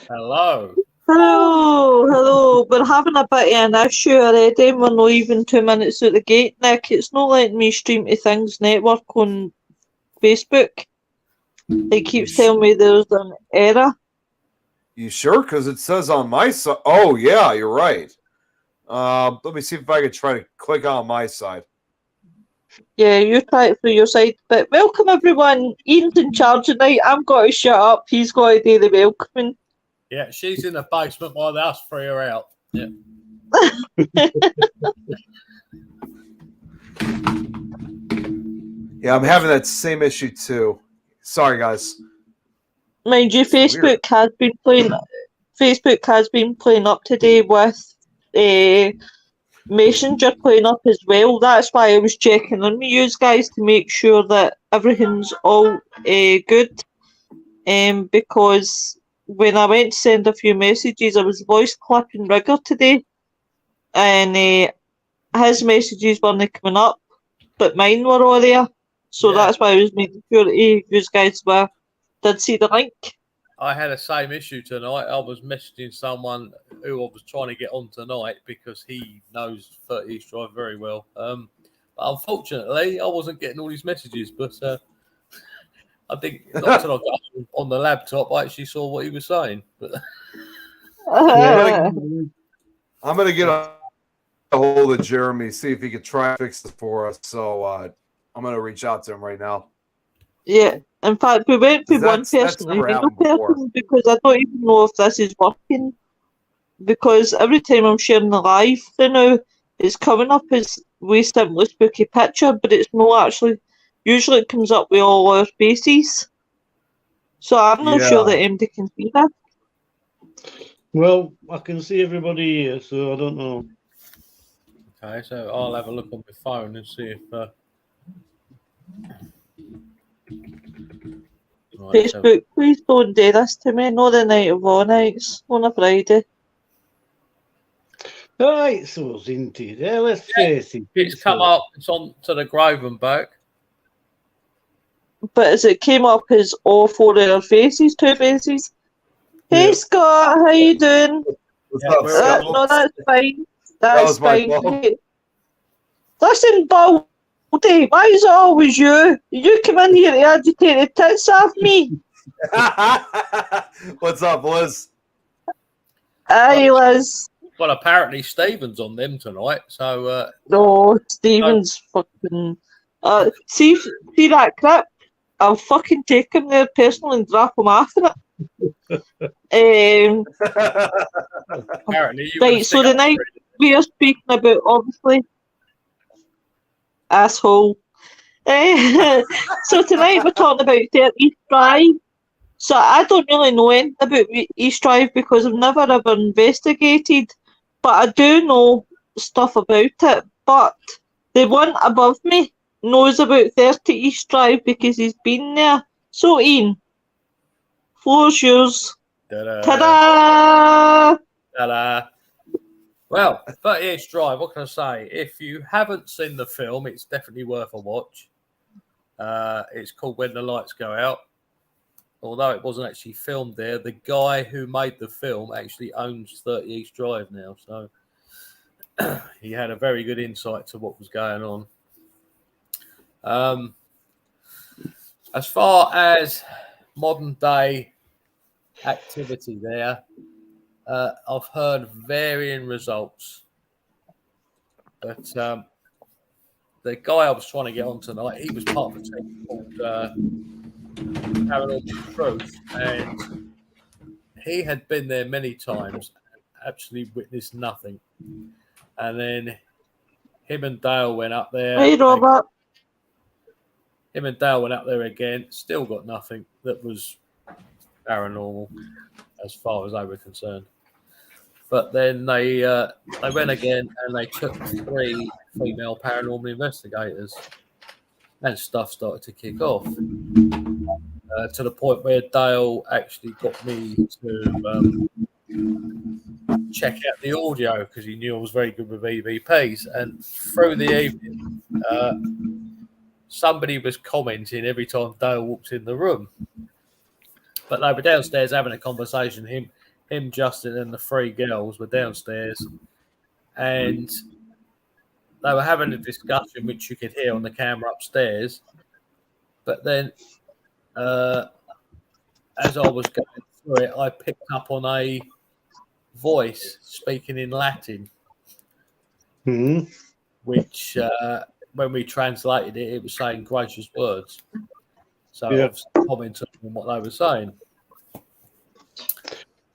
Hello. Hello. We're having a bit of an issue already. We're not even 2 minutes out the gate, Nick. It's not letting me stream to Things Network on Facebook. It keeps telling me there's an error. You sure? Because it says on my side. Oh, yeah, you're right. Let me see if I can try to click on my side. Yeah, you try it for your side. But welcome, everyone. Ian's in charge tonight. I'm going to shut up. He's going to do the welcoming. Yeah, she's in the basement while the us three are out. Yeah. Yeah, I'm having that same issue too. Sorry, guys. Mind you, Facebook has been playing up today with Messenger playing up as well. That's why I was checking on me, you guys, to make sure that everything's all good. Because when I went to send a few messages, I was voice clipping Rigger today, and his messages weren't coming up, but mine were all there. So that's why I was making sure that you guys did see the link. I had the same issue tonight. I was messaging someone who I was trying to get on tonight because he knows 30 East Drive very well. But unfortunately, I wasn't getting all these messages. But I think not until I got on the laptop, I actually saw what he was saying. But I'm going to get a hold of Jeremy, see if he could try to fix this for us. So I'm going to reach out to him right now. Yeah, in fact, we went for one person, because I don't even know if this is working. Because every time I'm sharing the live, it's coming up as way simply spooky picture, but it's not actually. Usually it comes up with all our faces. So I'm not sure that MD can see that. Well, I can see everybody here, so I don't know. Okay, so I'll have a look on my phone and see if. Facebook, please don't do this to me. Not the night of all nights, on a Friday. Right, so it's into there. Let's face it. It's come up. It's on to the grave and back. But as it came up as all four of our faces, two faces. Hey Scott, how you doing? No, that's fine. That's fine. Hey. Listen, Baldy, why is it always you? You come in here to agitate the tits off me. What's up, Liz? Hey, Liz. Well, apparently Stephen's on them tonight, so... no, Stephen's fucking... see that clip? I'll fucking take him there personally and drop him after it. Apparently right, so tonight we are speaking about, obviously... Asshole. So tonight we're talking about 30 East Drive. So I don't really know anything about East Drive because I've never ever investigated, but I do know stuff about it. But the one above me knows about 30 East Drive because he's been there. So Ian, floor's yours. Ta-da! Ta-da! Ta-da! Well, 30 East Drive, what can I say? If you haven't seen the film, it's definitely worth a watch. It's called When the Lights Go Out. Although it wasn't actually filmed there, the guy who made the film actually owns 30 East Drive now. So he had a very good insight to what was going on. As far as modern day activity there, I've heard varying results. But the guy I was trying to get on tonight, he was part of a team called Paranormal Truth, and he had been there many times and actually witnessed nothing. And then him and Dale went up there. Hey, Robert. Him and Dale went up there again, still got nothing that was paranormal as far as they were concerned. But then they went again and they took 3 female paranormal investigators, and stuff started to kick off to the point where Dale actually got me to check out the audio because he knew I was very good with EVPs. And through the evening, somebody was commenting every time Dale walked in the room. But they were downstairs having a conversation. him, Justin, and the three girls were downstairs, and they were having a discussion, which you could hear on the camera upstairs. But then, as I was going through it, I picked up on a voice speaking in Latin, which, when we translated it, it was saying gracious words. So I was commenting on what they were saying.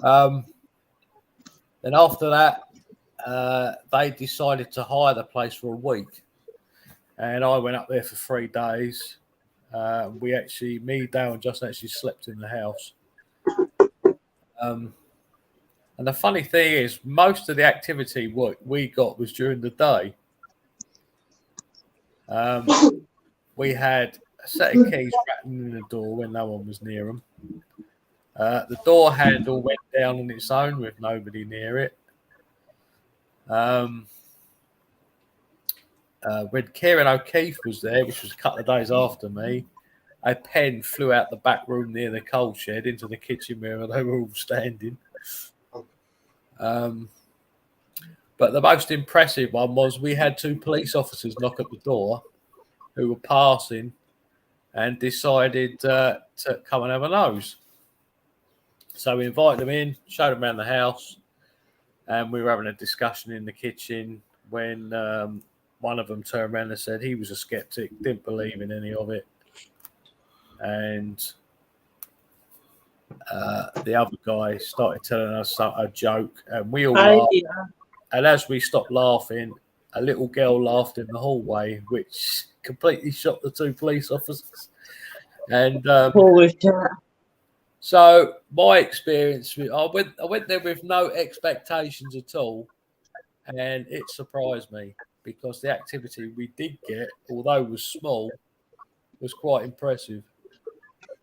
Then after that, they decided to hire the place for a week. And I went up there for 3 days. Me, Dale, and Justin actually slept in the house. And the funny thing is, most of the activity we got was during the day. We had a set of keys rattling in the door when no one was near them. The door handle went down on its own with nobody near it. When Kieran O'Keefe was there, which was a couple of days after me, a pen flew out the back room near the coal shed into the kitchen where they were all standing. But the most impressive one was we had 2 police officers knock at the door who were passing and decided to come and have a nose. So we invited them in, showed them around the house, and we were having a discussion in the kitchen when one of them turned around and said he was a skeptic, didn't believe in any of it. And the other guy started telling us a joke, and we all laughed. And as we stopped laughing, a little girl laughed in the hallway, which completely shocked the 2 police officers. And so my experience, I went there with no expectations at all, and it surprised me because the activity we did get, although it was small, was quite impressive.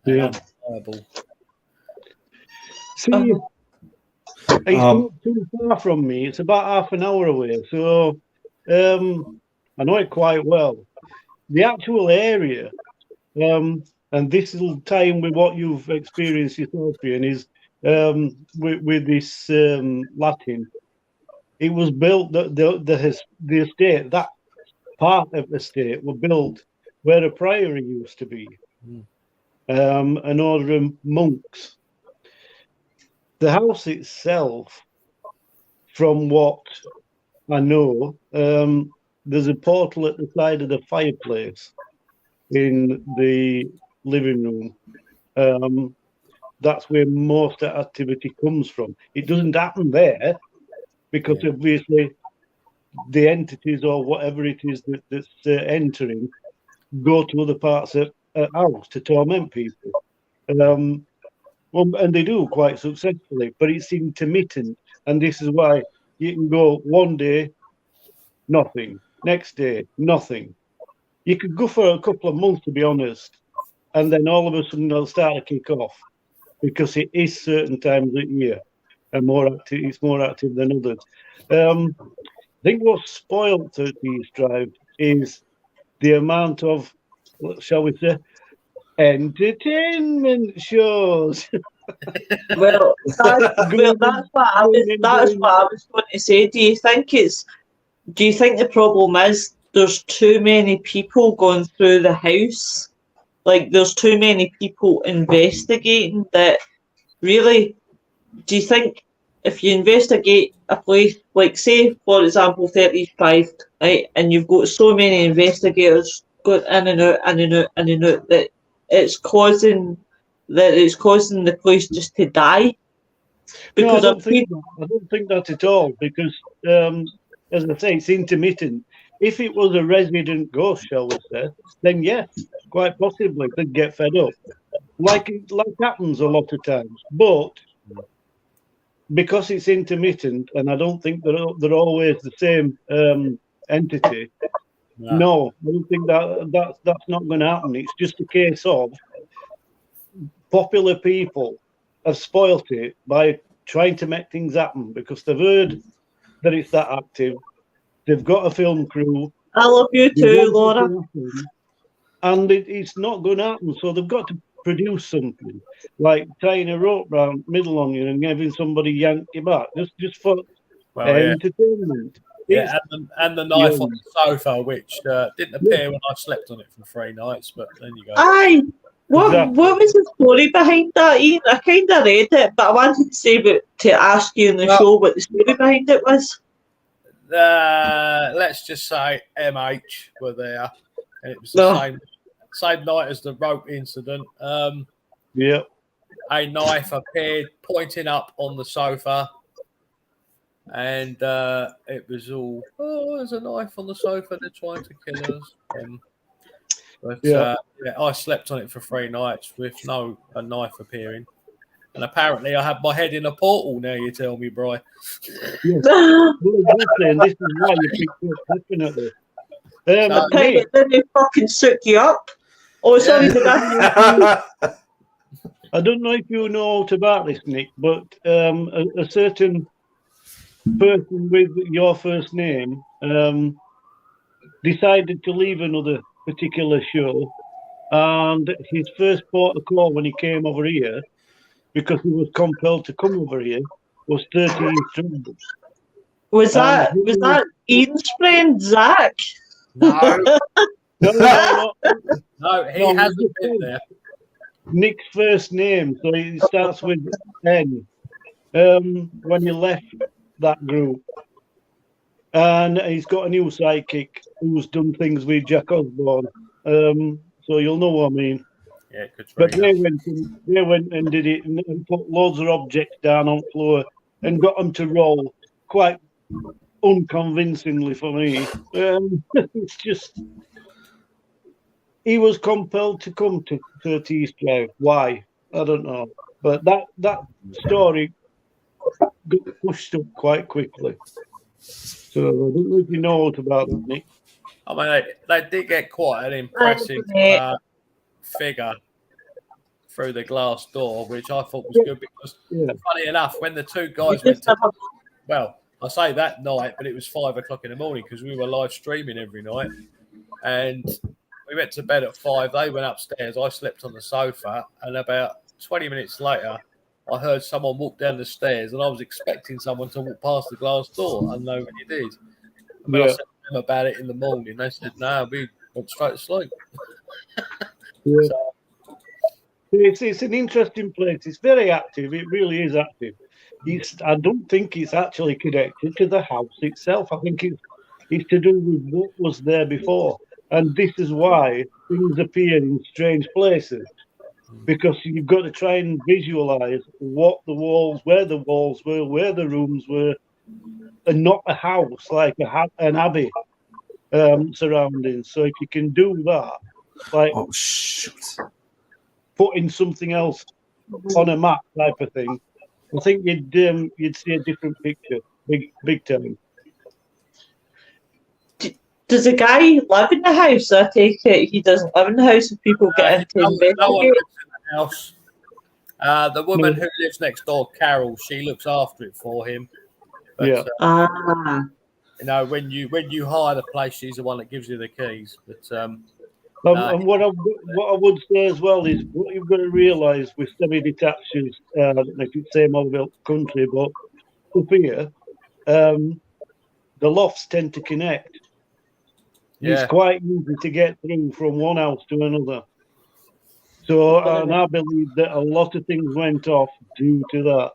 Yeah. Undeniable. See, it's not too far from me. It's about half an hour away, so I know it quite well. The actual area, and this will tie in with what you've experienced yourself, Ian, is with this Latin. It was built, the estate, that part of the estate, were built where a priory used to be, an order of monks. The house itself, from what I know, there's a portal at the side of the fireplace in the living room. That's where most of the activity comes from. It doesn't happen there because obviously the entities or whatever it is that's entering go to other parts of the house to torment people. And they do quite successfully, but it's intermittent. And this is why you can go one day, nothing. Next day, nothing. You could go for a couple of months, to be honest, and then all of a sudden they'll start to kick off because it is certain times of year and more active. It's more active than others. I think what's spoiled 30 East Drive is the amount of, shall we say, entertainment shows. Well, that's what I was going to say. Do you think the problem is there's too many people going through the house? Like, there's too many people investigating that. Really, do you think if you investigate a place, like, say, for example, 35, right, and you've got so many investigators going in and out, that it's causing the place just to die? Because no, I don't think that at all, because, as I say, it's intermittent. If it was a resident ghost, shall we say, then yes, quite possibly they'd get fed up, like happens a lot of times. But because it's intermittent, and I don't think they're always the same entity. No, I don't think that's not going to happen. It's just a case of popular people have spoilt it by trying to make things happen because they've heard that it's that active. They've got a film crew. I love you too, Laura. And it's not going to happen. So they've got to produce something, like tying a rope round middle on you and having somebody yank you back, just for entertainment. Yeah, and the knife on the sofa, which didn't appear when I slept on it for 3 nights, but then you go. Aye. What was the story behind that, Ian? I kind of read it, but I wanted to ask you in the show what the story behind it was. Let's just say MH were there, and it was the same night as the rope incident. A knife appeared pointing up on the sofa, and it was all, there's a knife on the sofa, they're trying to kill us. I slept on it for 3 nights with a knife appearing. And apparently I had my head in a portal now, you tell me, Bri. Yes. Well, exactly, and this is why you picked up definitely. Then they fucking suck you up. Oh, sorry, I don't know if you know about this, Nick, but a certain person with your first name decided to leave another particular show, and his first port of call when he came over here, because he was compelled to come over here, was 13 strong. Was that Ian's friend Zach? No. No, he hasn't been there. Nick's first name, so he starts with N. When he left that group, and he's got a new sidekick who's done things with Jack Osborne. So you'll know what I mean. Yeah, Katrina. But they went and did it and put loads of objects down on the floor and got them to roll quite unconvincingly for me. It's just he was compelled to come to East Drive. Why? I don't know. But that story got pushed up quite quickly. So I don't know if you know what about that, Nick. I mean, they did get quite an impressive figure through the glass door, which I thought was good because, funny enough, when the 2 guys went to, I say that night, but it was 5 o'clock in the morning because we were live streaming every night, and we went to bed at 5. They went upstairs. I slept on the sofa, and about 20 minutes later, I heard someone walk down the stairs, and I was expecting someone to walk past the glass door, and nobody did. And when I said to them about it in the morning, they said, "No, we went straight to sleep." So, it's an interesting place. It's very active. It really is active. I don't think it's actually connected to the house itself. I think it's to do with what was there before, and this is why things appear in strange places. Because you've got to try and visualize where the walls were, where the rooms were, and not a house like an abbey surroundings. So if you can do that, like putting something else on a map type of thing, I think you'd see a different picture, big time. Does the guy live in the house? I take it he doesn't live in the house if people get into investigate. No one lives in the house. The woman who lives next door, Carol, she looks after it for him. But, you know, when you hire the place, she's the one that gives you the keys. But and what I would say as well is what you've got to realise with semi-detaches, I don't know if it's the same all about the country, but up here, the lofts tend to connect. It's quite easy to get through from one house to another. So, and I believe that a lot of things went off due to that.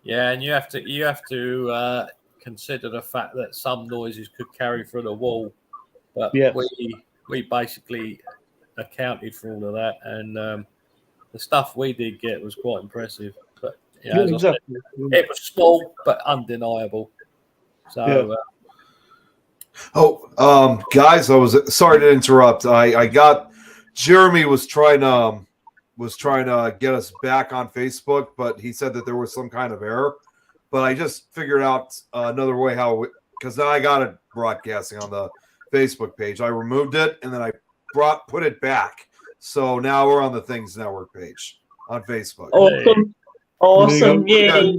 Yeah, and you have to consider the fact that some noises could carry through the wall, but we basically accounted for all of that, and the stuff we did get was quite impressive. But exactly. It was small but undeniable. So. Guys, I was sorry to interrupt. I got Jeremy was trying to get us back on Facebook, but he said that there was some kind of error. But I just figured out another way because now I got it broadcasting on the Facebook page. I removed it and then I put it back. So now we're on the Things Network page on Facebook. Awesome, yeah.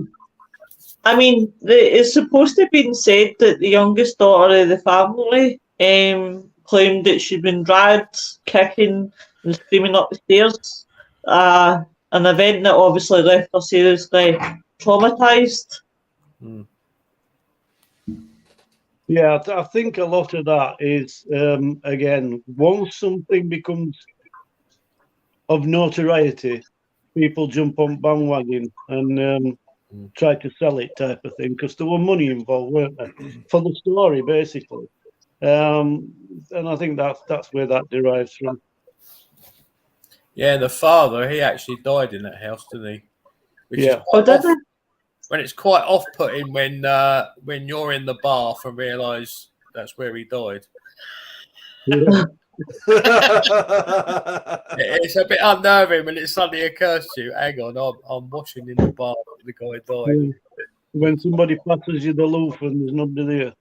I mean, it's supposed to have been said that the youngest daughter of the family claimed that she'd been dragged, kicking, was screaming up the stairs. An event that obviously left her seriously traumatised. Mm. Yeah, I think a lot of that is, again, once something becomes of notoriety, people jump on bandwagon and try to sell it type of thing, because there were money involved, weren't there, for the story, basically. And I think that's where that derives from. Yeah, the father, he actually died in that house, didn't he? Which Yeah. Oh, did they? when it's quite off-putting when you're in the bath and realise that's where he died. It's a bit unnerving when it suddenly occurs to you, hang on, I'm washing in the bath, the guy died. When somebody passes you the loofah and there's nobody there.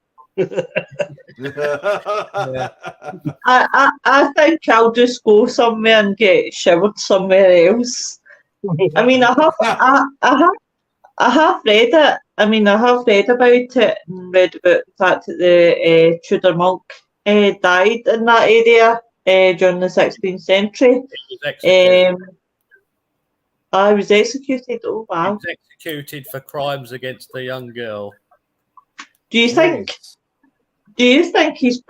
I think I'll just go somewhere and get showered somewhere else. I mean, I have read it. I mean, I have read about it and read about the fact that the Tudor monk died in that area during the 16th century. He was executed. I was executed. Oh He wow! was executed for crimes against a young girl. Do you think he's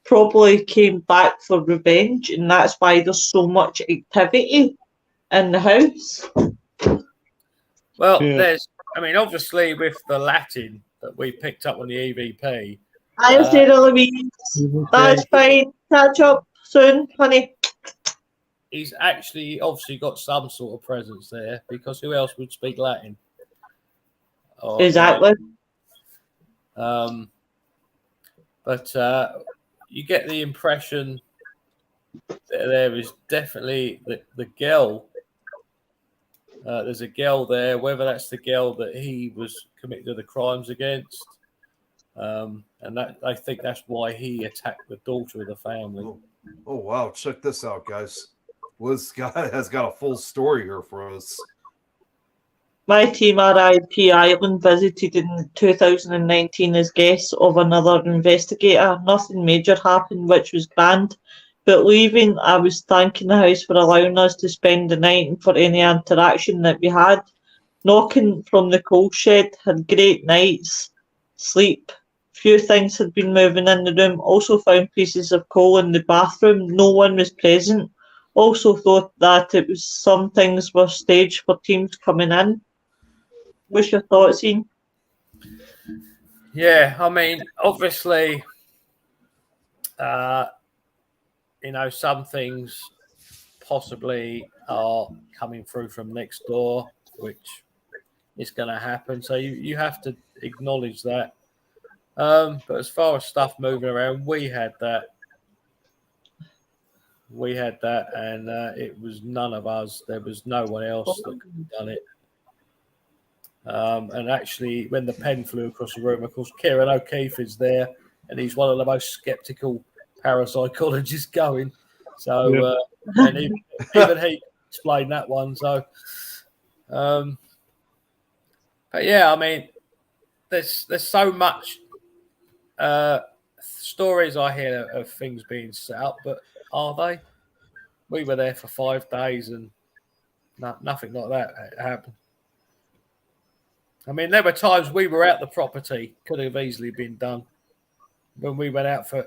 probably came back for revenge, and that's why there's so much activity in the house? Well, Yeah. obviously with the Latin that we picked up on the EVP, Hi, Sarah Louise. That's fine. Catch up soon, honey. he's actually obviously got some sort of presence there, because who else would speak Latin? Or, Exactly. But you get the impression that there is definitely the girl. There's a girl there, whether that's the girl that he was committed the crimes against. And that I think that's why he attacked the daughter of the family. Oh wow, check this out, guys. This guy has got a full story here for us. My team RIP Ireland visited in 2019 as guests of another investigator. Nothing major happened, which was grand. But leaving, I was thanking the house for allowing us to spend the night and for any interaction that we had. Knocking from the coal shed, had great nights, sleep. Few things had been moving in the room. Also found pieces of coal in the bathroom. No one was present. Also thought that it was some things were staged for teams coming in. What's your thoughts, Ian? Yeah, I mean, obviously, some things possibly are coming through from next door, which is going to happen. So you have to acknowledge that. But as far as stuff moving around, we had that, and it was none of us. There was no one else that could have done it. And actually, when the pen flew across the room, of course, Kieran O'Keefe is there, and he's one of the most sceptical parapsychologists going. So, and even he explained that one. So, but yeah, I mean, there's so much stories I hear of things being set up, but are they? We were there for 5 days and nothing like that happened. I mean, there were times we were at the property, could have easily been done. When we went out to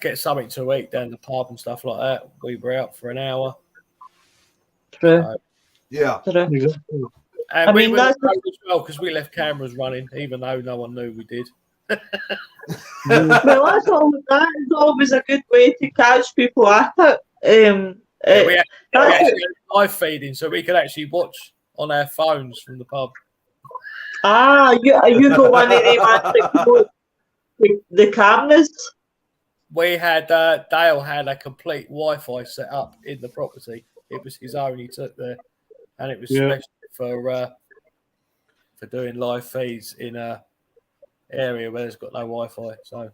get something to eat down the pub and stuff like that, we were out for an hour. True. Yeah. True. Exactly. And we were as well, because we left cameras running, even though no one knew we did. Well, that is always a good way to catch people at it. We actually had live feeding, so we could actually watch on our phones from the pub. You got one of them the cameras. We had Dale had a complete Wi-Fi set up in the property. It was his own he took there, and it was special for doing live feeds in a area where there's got no Wi-Fi. So,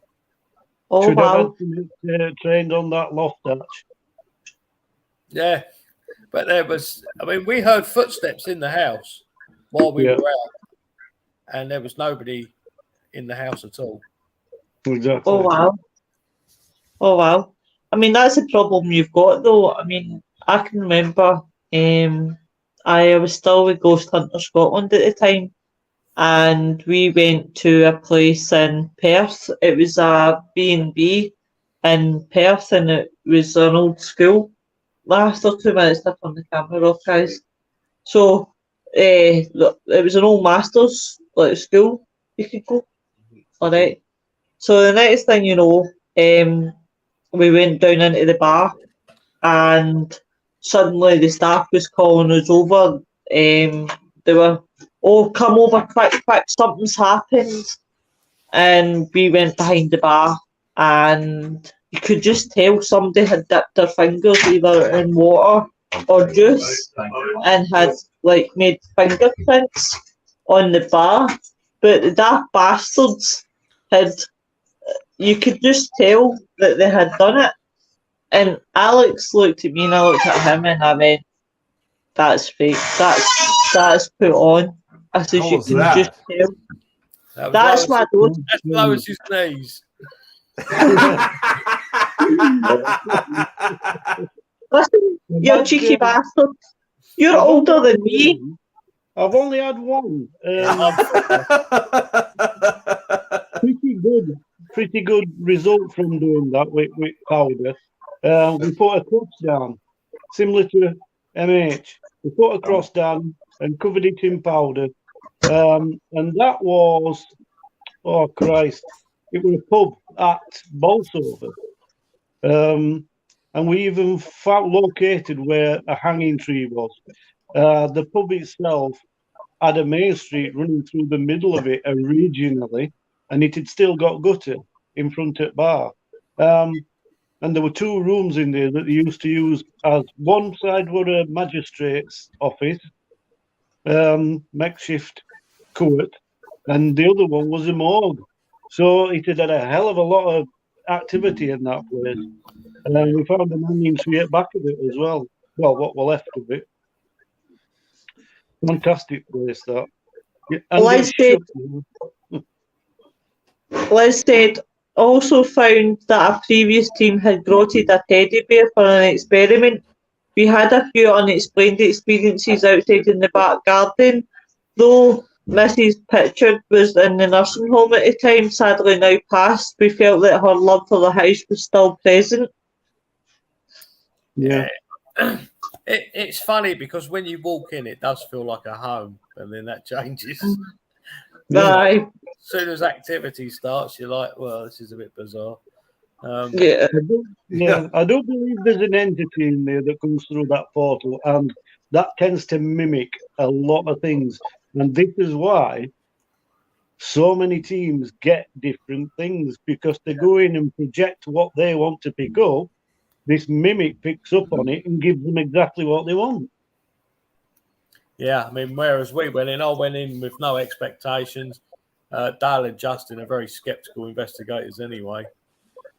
Should have trained on that loft hatch. Yeah, but there was. I mean, we heard footsteps in the house while we were out, and there was nobody in the house at all. Exactly. Oh wow. I mean, that's a problem you've got, though. I mean, I can remember I was still with Ghost Hunter Scotland at the time, and we went to a place in Perth. It was a B&B in Perth, and it was an old school. Last or 2 minutes to turn the camera off, guys. So look, it was an old masters like school you could go. Alright. So the next thing you know, we went down into the bar, and suddenly the staff was calling us over. They were, oh, come over quick, quick, something's happened. And we went behind the bar, and you could just tell somebody had dipped their fingers either in water or juice and had like made fingerprints on the bar. But the daft bastards had, you could just tell that they had done it. And Alex looked at me and I looked at him and I went, that's fake. That's put on. I said, you can just tell. That's my door. As low as his knees. Listen, you cheeky bastard. You're older than me. I've only had one. Pretty good result from doing that with powder. We put a cross down, similar to MH. We put a cross down and covered it in powder. And that was, oh Christ, it was a pub at Bolsover. And we even found located where a hanging tree was. The pub itself had a main street running through the middle of it originally, and it had still got gutter in front of the bar. And there were 2 rooms in there that they used to use as one side were a magistrate's office, makeshift court, and the other one was a morgue. So it had a hell of a lot of activity in that place. And we found an hanging tree at back of it as well. Well, what were left of it. Fantastic place, that. Yeah, Les said, also found that a previous team had grotted a teddy bear for an experiment. We had a few unexplained experiences outside in the back garden, though Mrs. Pitchard was in the nursing home at the time, sadly now passed. We felt that her love for the house was still present. Yeah. It's funny because when you walk in, it does feel like a home, and then that changes. Aye. As soon as activity starts, you're like, well, this is a bit bizarre. Yeah. I do believe there's an entity in there that comes through that portal, and that tends to mimic a lot of things. And this is why so many teams get different things, because they go in and project what they want to pick up. This mimic picks up on it and gives them exactly what they want. Yeah, I mean, whereas I went in with no expectations. Dale and Justin are very sceptical investigators anyway.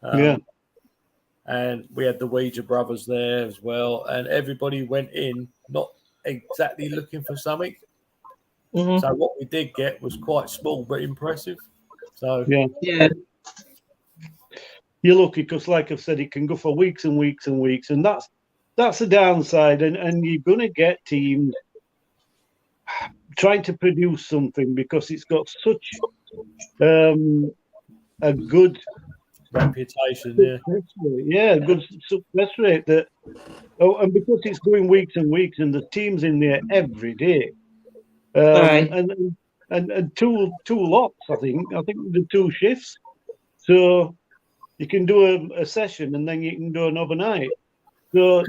And we had the Ouija brothers there as well. And everybody went in not exactly looking for something. Mm-hmm. So what we did get was quite small but impressive. So yeah. You're lucky because, like I've said, it can go for weeks and weeks and weeks. And that's the downside. And you're going to get teams trying to produce something because it's got such a good reputation, good success rate that, and because it's going weeks and weeks, and the teams in there every day, and two lots. I think the 2 shifts, so you can do a session and then you can do an overnight. So.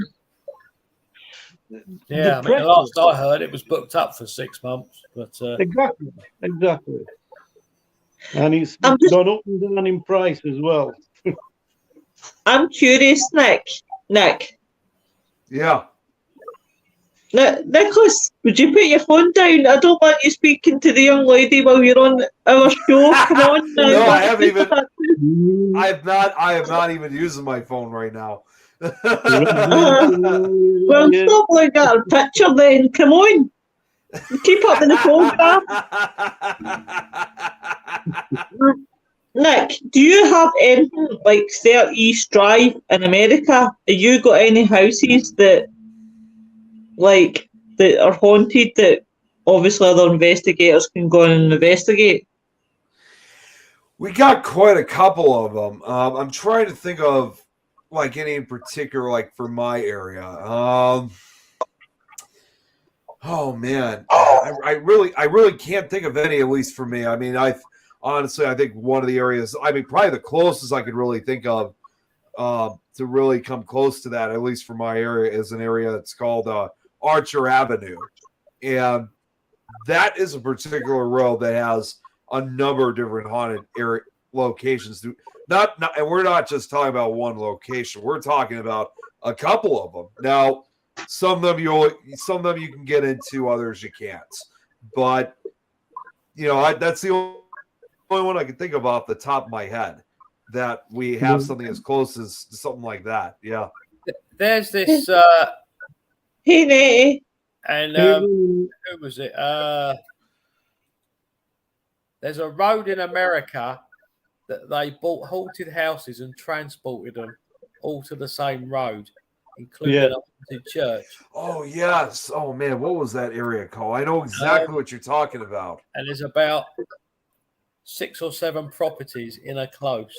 Yeah, I mean, the last I heard, it was booked up for 6 months. But exactly, and it's gone up and down in price as well. I'm curious, Nick. Yeah. Nicholas, would you put your phone down? I don't want you speaking to the young lady while you're on our show. Come on now. No, I haven't even. I have not even using my phone right now. Well, stop looking at her picture then. Come on. Keep up in the photograph. Nick, do you have anything like 30 East Drive in America? Have you got any houses that like that are haunted that obviously other investigators can go in and investigate? We got quite a couple of them. I'm trying to think of like any in particular, like for my area. Oh man, I really can't think of any, at least for me. I mean, honestly, I think one of the areas, I mean, probably the closest I could really think of to really come close to that, at least for my area, is an area that's called Archer Avenue, and that is a particular road that has a number of different haunted area locations. Not, and we're not just talking about one location. We're talking about a couple of them. Now, some of them you can get into, others you can't. But you know, that's the only one I can think of off the top of my head that we have something as close as something like that. Yeah. There's this, Hey, Nettie. and who was it? There's a road in America that they bought haunted houses and transported them all to the same road, including a haunted church. Oh yes. Oh man, what was that area called? I know exactly what you're talking about. And there's about 6 or 7 properties in a close.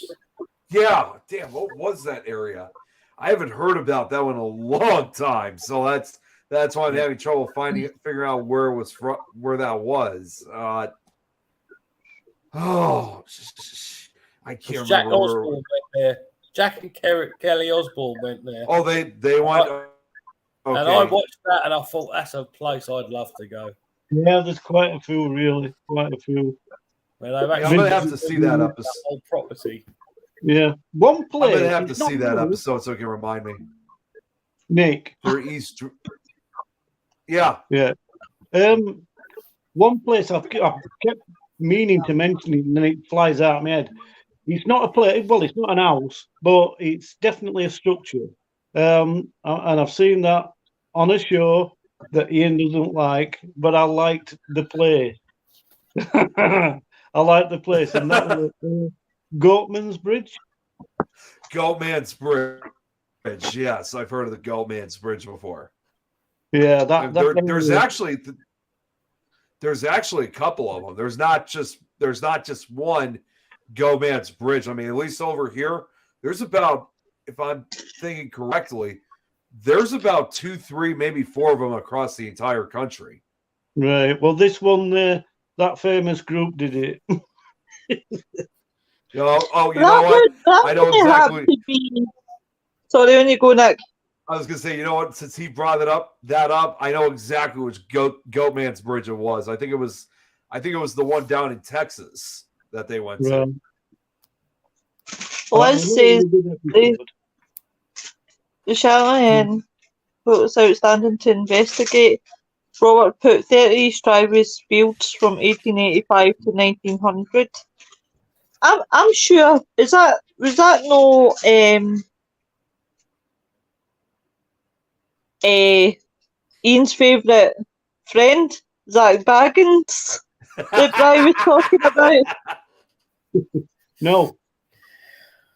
Yeah. Damn. What was that area? I haven't heard about that one in a long time. So that's why I'm having trouble figuring out where it was where that was. I can't Jack remember. Osborne went there. Jack and Kelly Osborne went there. Oh, they went. Okay. And I watched that and I thought that's a place I'd love to go. Yeah, there's quite a few, really. Quite a few. Well, I'm going to have to see that episode. Whole property. Yeah. One place. I'm going to have to see that episode so it can remind me. Nick. They're east. Yeah. Yeah. One place I've kept meaning to mention it and then it flies out of my head. It's not a place, well, it's not an house, but it's definitely a structure. And I've seen that on a show that Ian doesn't like, but I liked the place. I liked the place, and that was Goatman's Bridge. Goatman's Bridge. Yes, I've heard of the Goatman's Bridge before. Yeah, there's actually a couple of them. There's not just one Goatman's Bridge. I mean, at least over here, there's about, if I'm thinking correctly, there's about 2, 3, maybe 4 of them across the entire country. Right. Well, this one, that famous group did it. You know what? I know exactly. Sorry, when you go, Nick. I was gonna say, you know what? Since he brought that up, I know exactly which Goatman's Bridge it was. I think it was the one down in Texas that they went to. Liz says the Cheyenne was outstanding to investigate. Robert put 30 East Drive was built from 1885 to 1900. I'm sure. Was that no Ian's favourite friend, Zach Baggins, that Brian was talking about? No.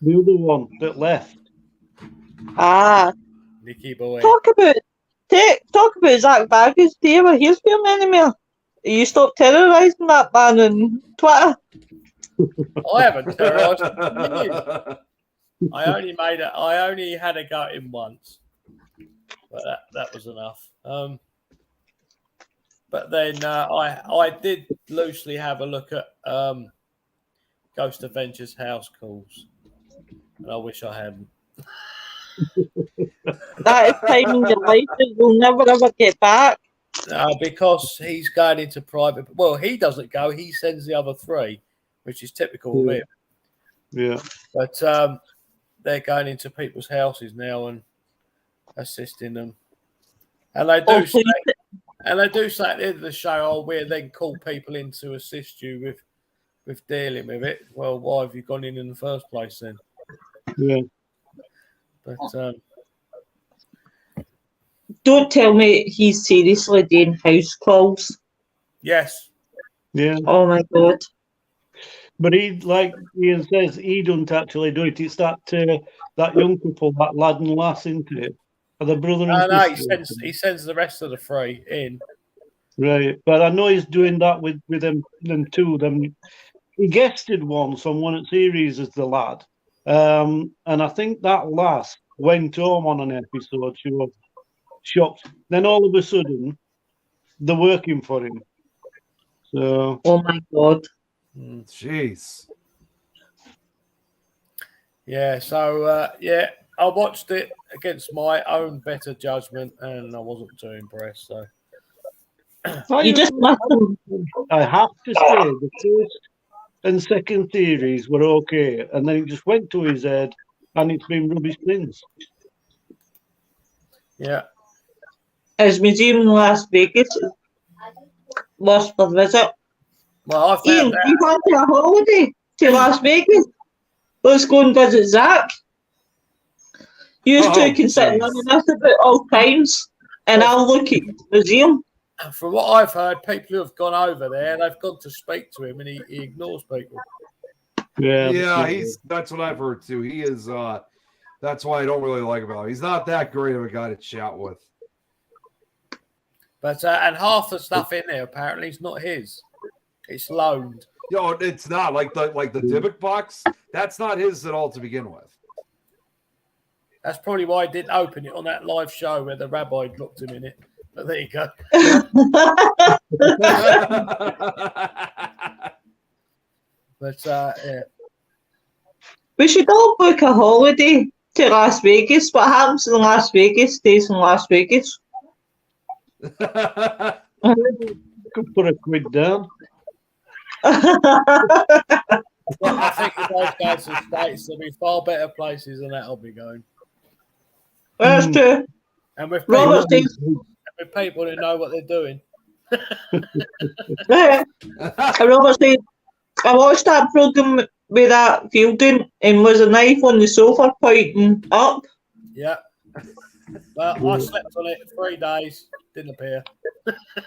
The other one that left. Ah. Nicky boy. Talk about Zach Baggins. Do you ever hear from him anymore? You stop terrorising that man on Twitter. I haven't terrorised him. I only had a go at him once, but that was enough. But then I did loosely have a look at Ghost Adventures house calls, and I wish I hadn't. That is time in your life that you'll never ever get back. Because he's going into private. Well, he doesn't go. He sends the other 3, which is typical of him. Yeah. But they're going into people's houses now and assisting them. And they do say at the end of the show, "Oh, we'll then call people in to assist you with dealing with it." Well, why have you gone in the first place then? Yeah. But don't tell me he's seriously doing house calls. Yes. Yeah. Oh my God. But he, like Ian says, he doesn't actually do it. It's that young couple, that lad and lass, isn't it? Are the brother No, and no, sister? he sends the rest of the 3 in. Right, but I know he's doing that with them two. He guested once on one of the series as the lad, and I think that last went home on an episode. She was shocked. Then all of a sudden, they're working for him. So, Oh my God. Jeez. Yeah, so I watched it against my own better judgment, and I wasn't too impressed. So You just must have. I have to say, the first and second series were okay, and then it just went to his head, and it's been rubbish since. yeah, His museum in Las Vegas lost for visit. well, I found Ian, out. you gone to a holiday to Las Vegas? Let's go and visit Zach. You two can sit and reminisce about old times, and I'll look at the museum. From what I've heard, people who have gone over there, they've gone to speak to him, and he ignores people. Yeah, That's what I've heard too. He is. That's why I don't really like about him. He's not that great of a guy to chat with. But and half the stuff in there apparently is not his; it's loaned. Yo, it's not like the Dybbuk box. That's not his at all to begin with. That's probably why I didn't open it on that live show where the rabbi looked him in it. But there you go. But yeah. We should all book a holiday to Las Vegas. What happens in Las Vegas stays in Las Vegas. could put a quid down. I think if those guys to the States, there'll be far better places than that I'll be going. That's true. And with Robert people who know what they're doing. Robert said, I watched that programme with that Fielding and was a knife on the sofa pointing up. Yeah. Well, I slept on it 3 days. Didn't appear.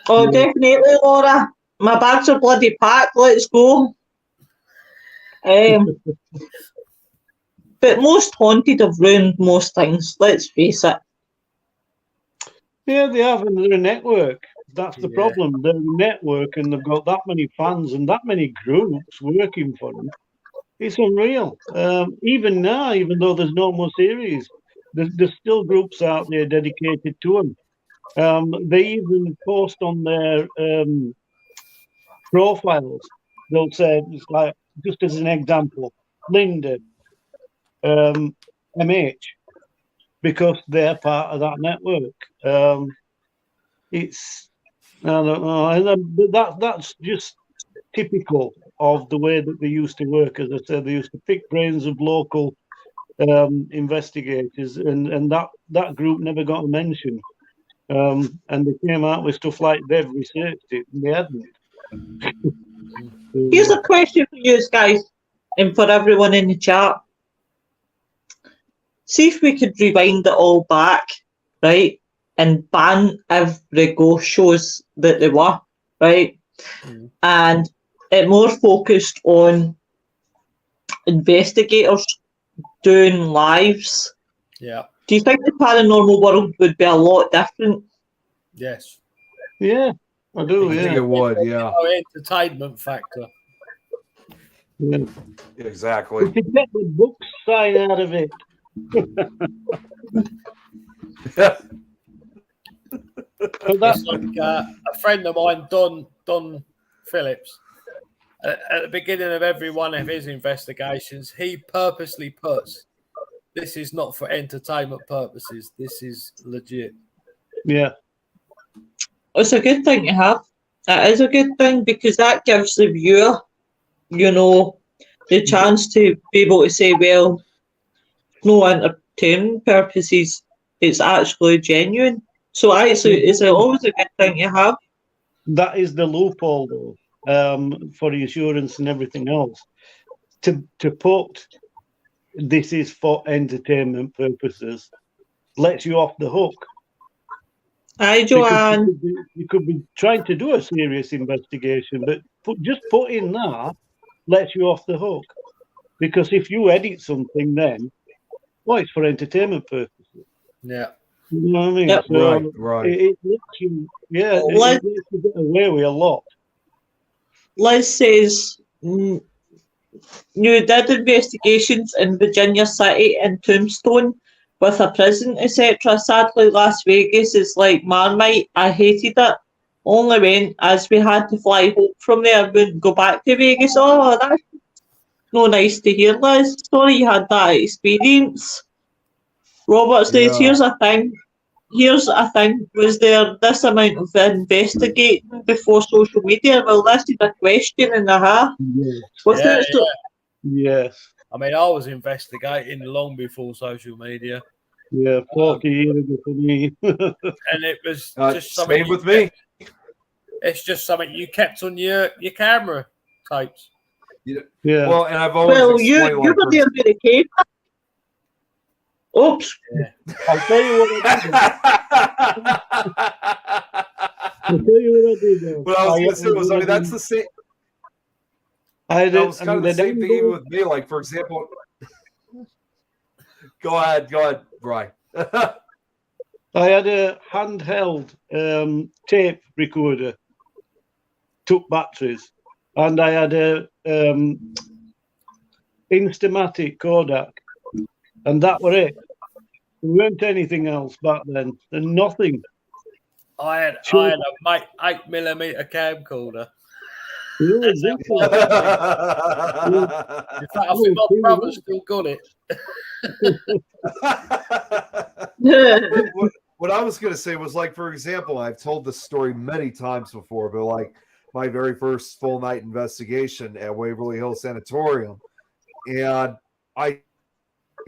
Oh, definitely, Laura. My bags are bloody packed. Let's go. But most haunted have ruined most things. Let's face it. Yeah, they have, and they're a network. That's the problem. They're a network, and they've got that many fans and that many groups working for them. It's unreal. Even now, even though there's no more series, there's still groups out there dedicated to them. They even post on their profiles. They'll say, it's like, just as an example, Linda, MH, because they're part of that network. I don't know, and that's just typical of the way that they used to work. As I said, they used to pick brains of local investigators, and that group never got a mention. And they came out with stuff like they've researched it, and they hadn't. Here's a question for you guys and for everyone in the chat. See if we could rewind it all back, right? And ban every ghost shows that they were, right? And it more focused on investigators doing lives. Yeah. Do you think the paranormal world would be a lot different? Yes. Yeah, I do. I think it would. Yeah. Oh, entertainment factor. Yeah. Exactly. We could get the book side out of it. It's like a friend of mine, Don Phillips. At the beginning of every one of his investigations, he purposely puts, "This is not for entertainment purposes. This is legit." Yeah. It's a good thing to have. That is a good thing because that gives the viewer, the chance to be able to say, well, no entertainment purposes, it's actually genuine. So actually, it's always a good thing to have. That is the loophole, though, for the assurance and everything else. To put this is for entertainment purposes lets you off the hook. Hi, Joanne. You could be trying to do a serious investigation, but just putting that lets you off the hook. Because if you edit something, then, well, it's for entertainment purposes. Yeah. You know what I mean? Yep. So Right. it lets you, Well, it lets you get away with a lot. Liz says you did investigations in Virginia City and Tombstone with a prison, etc. Sadly, Las Vegas is like Marmite. I hated it. Only went as we had to fly home from there. Wouldn't go back to Vegas. Oh, that's no nice to hear, Liz. Sorry you had that experience. Robert says, Yeah. Here's a thing. Was there this amount of investigating before social media? Well, this is a question and a half. Yes. Without Yes. I mean, I was investigating long before social media, Yeah. 40 years ago for me. and it was just something. Same with me. It's just something you kept on your camera tapes. Yeah. Well, and I've always Well, you explained, were there with the cave. Oops. I'll tell you what I did. I'll tell you what I did. What I was going to say was, I mean, that's the same. That was kind of the same thing even with me. Like, for example, go ahead, Brian. I had a handheld tape recorder, took batteries, and I had a Instamatic Kodak, and that were it. There weren't anything else back then, and nothing. I had a 8mm camcorder. Yeah, In fact, I think my brother still got it. What I was going to say was, like, for example, I've told this story many times before, but like my very first full night investigation at Waverly Hills Sanatorium, and I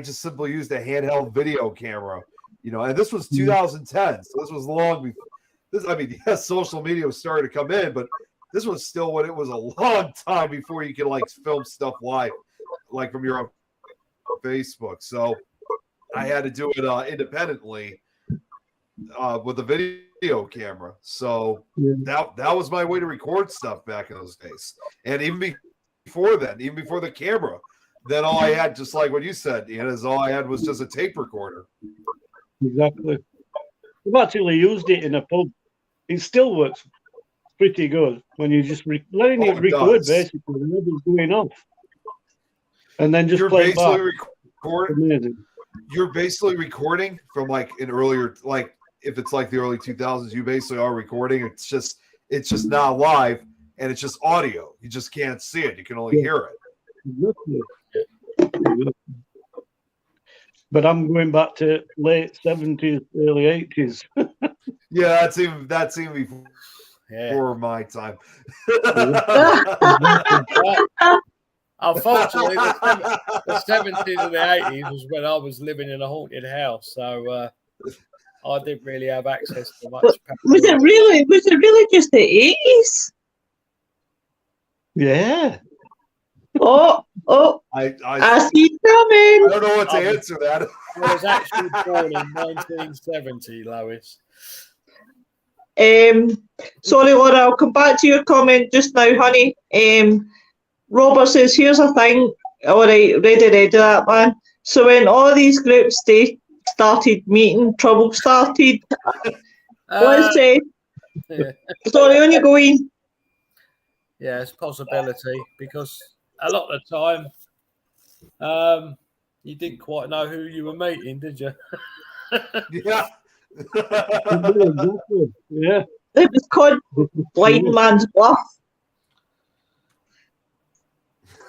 just simply used a handheld video camera, and this was 2010, so this was long before this. I mean, yes, social media was starting to come in, but this was still when it was a long time before you could like film stuff live, like from your own Facebook. So I had to do it independently with a video camera. So that was my way to record stuff back in those days. And even before then, even before the camera, then all I had, just like what you said, Ian, is all I had was just a tape recorder. Exactly. I've actually used it in a pub. It still works pretty good when you just letting it record does. basically whenever it's going off, and then just You're play basically back. Amazing. You're basically recording from like an earlier, like if it's like the early 2000s, you basically are recording. It's just not live, and it's just audio. You just can't see it. You can only hear it. Exactly. But I'm going back to late 70s, early 80s. Yeah, that's even before my time. Unfortunately, the 70s and the 80s was when I was living in a haunted house, so I didn't really have access to much. Was it really just the 80s? Yeah. Oh, I see it coming. I don't know what to answer that. I was actually born in 1970, Lois. Sorry, Laura, I'll come back to your comment just now, honey. Robert says, here's a thing. All right, ready that, man. So when all these groups started meeting, trouble started. Let's say, sorry, on you going. Yeah, it's a possibility because a lot of the time, you didn't quite know who you were meeting, did you? Yeah. Yeah. It was called Blind Man's Bluff.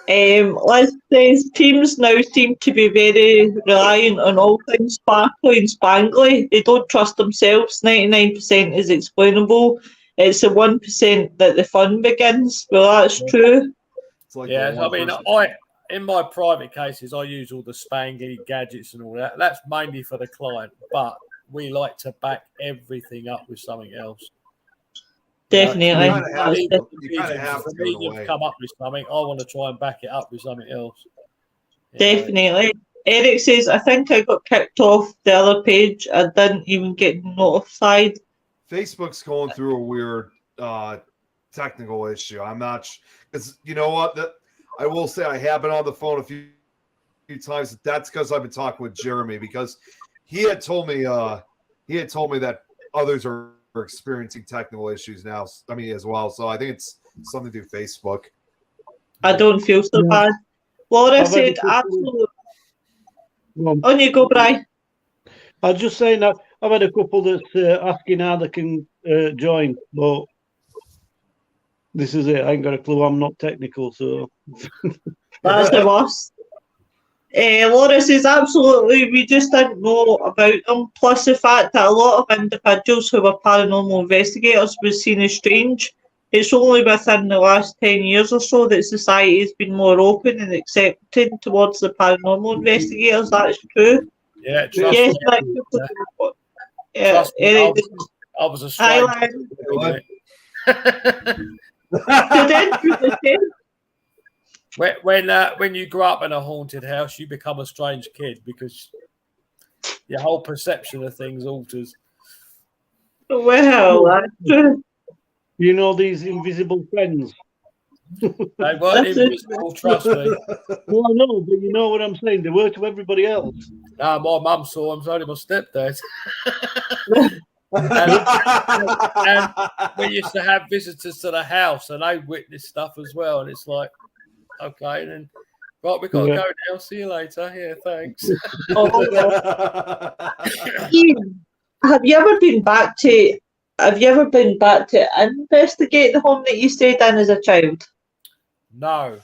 Liz says teams now seem to be very reliant on all things sparkly and spangly. They don't trust themselves. 99% is explainable. It's the 1% that the fun begins. Well, that's true. It's like I mean, in my private cases, I use all the spangly gadgets and all that. That's mainly for the client, but we like to back everything up with something else. Definitely. For me to come up with something, I want to try and back it up with something else. Definitely. Eric says, I think I got kicked off the other page. I didn't even get notified. Facebook's going through a weird technical issue. I'm not, because you know what? I will say I have been on the phone a few times. That's because I've been talking with Jeremy, because he had told me he had told me that others are experiencing technical issues now. I mean, as well. So I think it's something through Facebook. I don't feel so bad. Laura said absolutely. On you go, Brian. I was just saying that I've had a couple that's asking how they can join, but this is it. I ain't got a clue. I'm not technical, so That's the worst. Laura says absolutely. We just didn't know about them. Plus the fact that a lot of individuals who were paranormal investigators was seen as strange. It's only within the last 10 years or so that society has been more open and accepting towards the paranormal investigators. That's true. Yeah, trust Yes, me. Trust me, I was a stranger. When you grow up in a haunted house, you become a strange kid because your whole perception of things alters. Well, that's true. You know these invisible friends. They weren't invisible, trust me. Well, I know, but you know what I'm saying. They were to everybody else. No, my mum saw them. It's only my stepdad. and we used to have visitors to the house, and they witnessed stuff as well. And it's like, okay, then right, we've got to go now. See you later. Yeah, thanks. Have you ever been back to investigate the home that you stayed in as a child? No,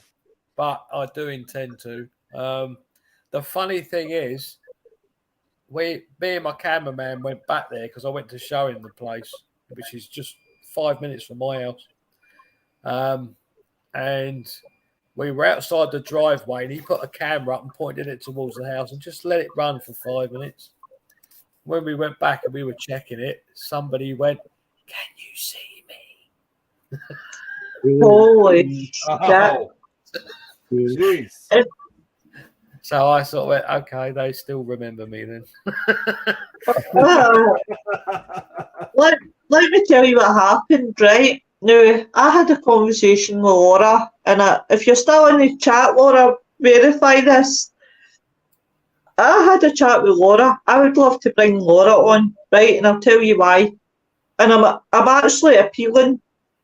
but I do intend to. The funny thing is, me and my cameraman went back there because I went to show him the place, which is just 5 minutes from my house. And we were outside the driveway, and he put a camera up and pointed it towards the house and just let it run for 5 minutes. When we went back and we were checking it, somebody went, "Can you see me?" Holy Jeez. So I sort of went, okay, they still remember me then. Let me tell you what happened, right? Now, I had a conversation with Laura, and if you're still in the chat, Laura, verify this. I had a chat with Laura. I would love to bring Laura on, right? And I'll tell you why. And I'm actually appealing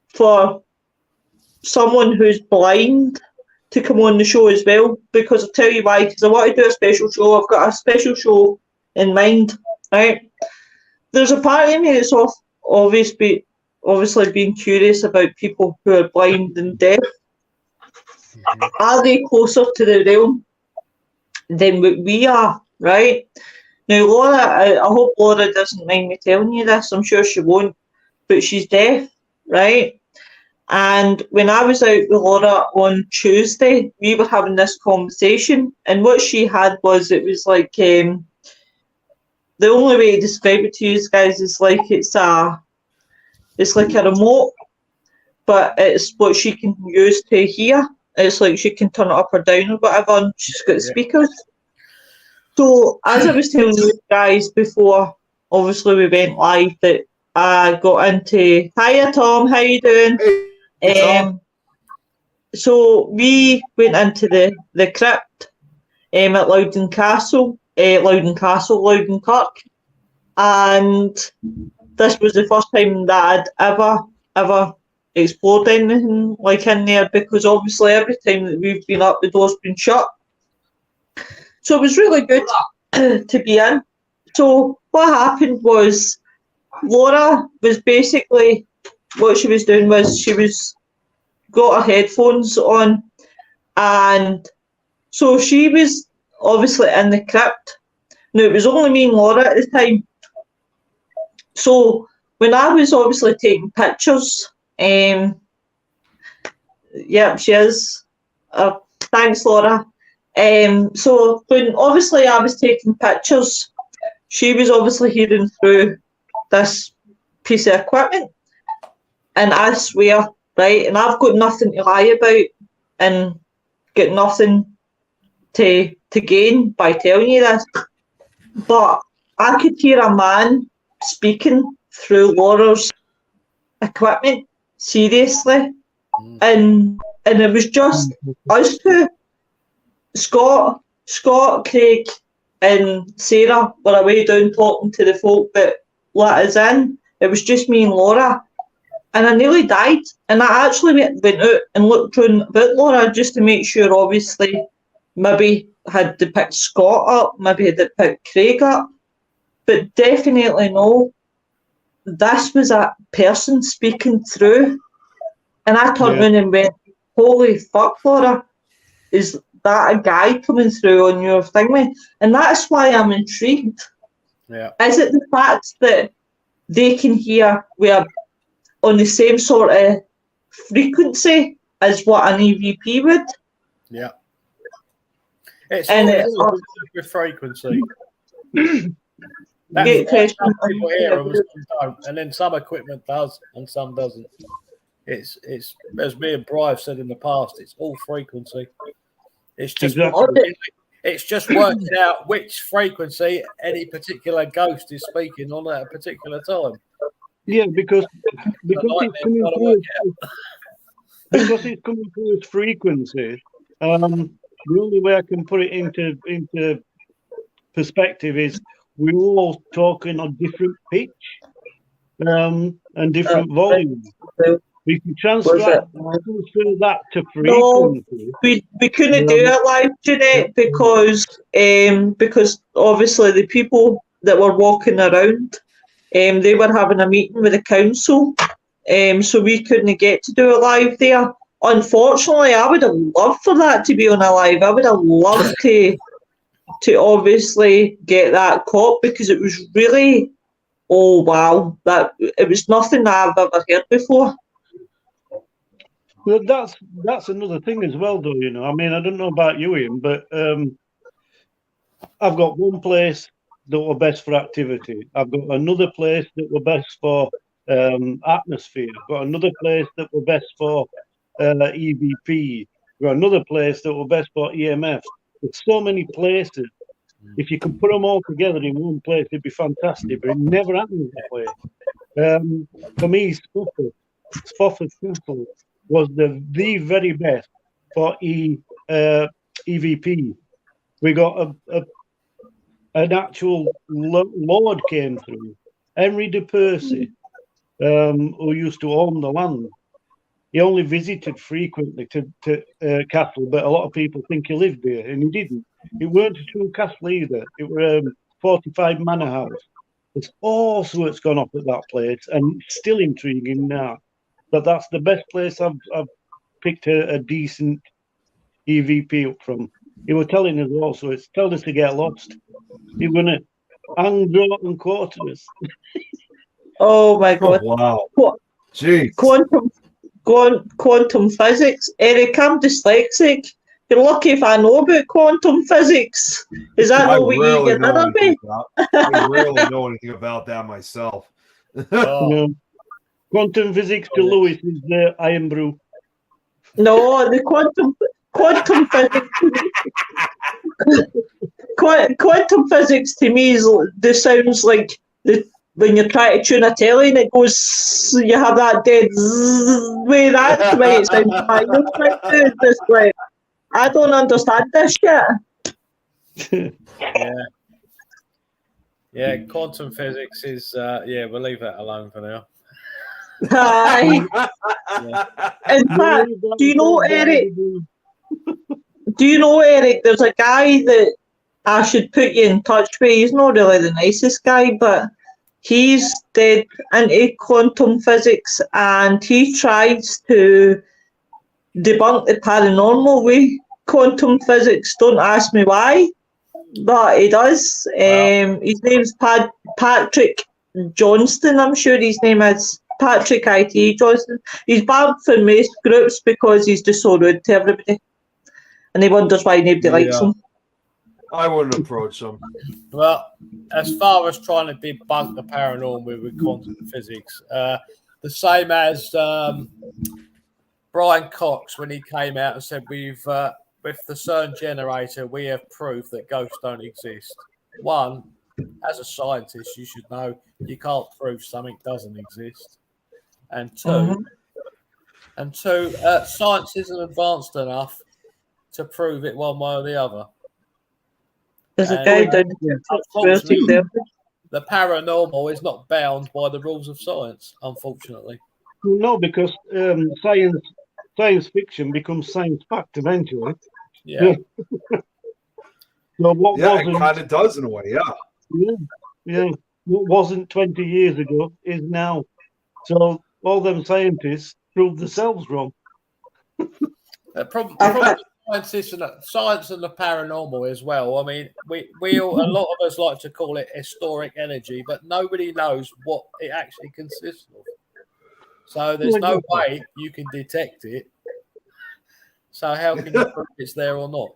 for someone who's blind to come on the show as well, because I'll tell you why, because I want to do a special show. I've got a special show in mind, right? There's a part of me that's obviously being curious about people who are blind and deaf. Are they closer to the realm than what we are, right? Now, Laura, I hope Laura doesn't mind me telling you this. I'm sure she won't, but she's deaf, right? And when I was out with Laura on Tuesday, we were having this conversation, and what she had was, it was like, the only way to describe it to you guys is like it's like a remote, but it's what she can use to hear. It's like she can turn it up or down or whatever, and she's got speakers. So as I was telling you guys before, obviously we went live, that I got into, hiya Tom, how you doing? So we went into the crypt at Loudon Kirk, and this was the first time that I'd ever explored anything like in there, because obviously every time that we've been up, the door's been shut. So it was really good to be in. So what happened was, Laura was basically, what she was doing was she was got her headphones on, and so she was obviously in the crypt. Now it was only me and Laura at the time. So when I was obviously taking pictures, yeah, she is. Thanks, Laura. So when obviously I was taking pictures, she was obviously hearing through this piece of equipment, and I swear, right, and I've got nothing to lie about and got nothing to gain by telling you this, but I could hear a man speaking through Laura's equipment, seriously, and it was just us two. Scott, Craig and Sarah were away down talking to the folk that let us in. It was just me and Laura. And I nearly died. And I actually went out and looked around about Laura just to make sure, obviously, maybe had they picked Scott up, maybe had they picked Craig up. But definitely no. This was a person speaking through. And I turned around and went, holy fuck, Laura. Is that a guy coming through on your thingy? And that's why I'm intrigued. Yeah. Is it the fact that they can hear we're on the same sort of frequency as what an EVP would? Yeah. It's And with frequency. Great question. Some people hear them and some don't, and then some equipment does and some doesn't. It's as me and Bri said in the past, it's all frequency. It's just it's just working out which frequency any particular ghost is speaking on at a particular time. Yeah, because it's coming through its frequency. The only way I can put it into perspective is we're all talking on different pitch and different volume. We can transfer that to frequency. No, we couldn't do it live, Jeanette, because obviously the people that were walking around, they were having a meeting with the council, so we couldn't get to do it live there. Unfortunately, I would have loved for that to be on a live. I would have loved to obviously get that caught, because it was really, oh wow, that it was nothing that I've ever heard before. Well, that's another thing as well, though. You know, I mean, I don't know about you, Ian, but I've got one place that were best for activity. I've got another place that were best for atmosphere. I've got another place that were best for EVP. I've got another place that were best for EMF. There's so many places. If you could put them all together in one place, it'd be fantastic. But it never happens that way. For me, Spofford Castle was the very best for EVP. We got an actual lord came through, Henry de Percy, who used to own the land. He only visited frequently to Castle, but a lot of people think he lived there, and he didn't. It weren't a true castle either. It was 45 manor house. There's all sorts gone up at that place, and still intriguing now. But that's the best place I've picked a decent EVP up from. He was telling us also, it's told us to get lost. He was going to hang, draw, and quarter us. Oh my God! Oh, wow! Jeez. Quantum physics. Eric, I'm dyslexic. You're lucky if I know about quantum physics. Is that not what you get rid of me? I really know anything about that myself. No. Quantum physics to Lewis is the iron brew. No, the quantum physics. Quantum physics to me is sounds like when you're trying to tune a telly and it goes, you have that dead way. That's the way it sounds. Just like, I don't understand this shit. Yeah, quantum physics is we'll leave that alone for now. Aye. In fact, do you know Eric? There's a guy that I should put you in touch with. He's not really the nicest guy, but he's dead into quantum physics, and he tries to debunk the paranormal with quantum physics. Don't ask me why, but he does. Wow. His name's Patrick Johnston. I'm sure his name is Patrick IT Johnston. He's banned from most groups because he's just so rude to everybody, and he wonders why nobody likes him. I wouldn't approach him. Well, as far as trying to debunk the paranormal with quantum physics, the same as Brian Cox when he came out and said, with the CERN generator, we have proof that ghosts don't exist. One, as a scientist, you should know you can't prove something doesn't exist. And two, science isn't advanced enough to prove it one way or the other. There's a guy down there. the paranormal is not bound by the rules of science, unfortunately. No, because science fiction becomes science fact eventually. Yeah. So what Yeah, it wasn't, kind of does in a way. Yeah. yeah, what wasn't 20 years ago is now. So all them scientists proved themselves wrong. The problem I with thought- science and the paranormal as well. I mean, we all, a lot of us like to call it historic energy, but nobody knows what it actually consists of. So there's no way you can detect it. So how can you prove it's there or not?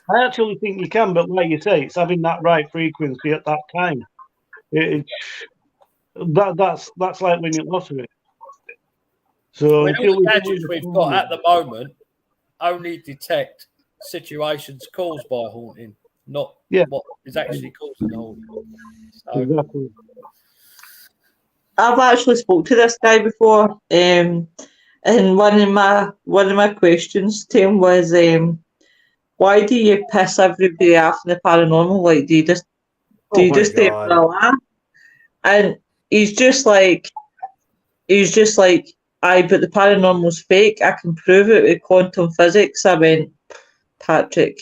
I actually think you can, but like you say, it's having that right frequency at that time. That's like winning lottery. So When until all the gadgets we've got at the moment only detect situations caused by haunting, not what is actually causing the haunting. So, exactly. I've actually spoke to this guy before, and one of my questions to him was, why do you piss everybody off in the paranormal? Like, do you just do it for a laugh? And he's just like, aye, but the paranormal's fake. I can prove it with quantum physics. I went, Patrick.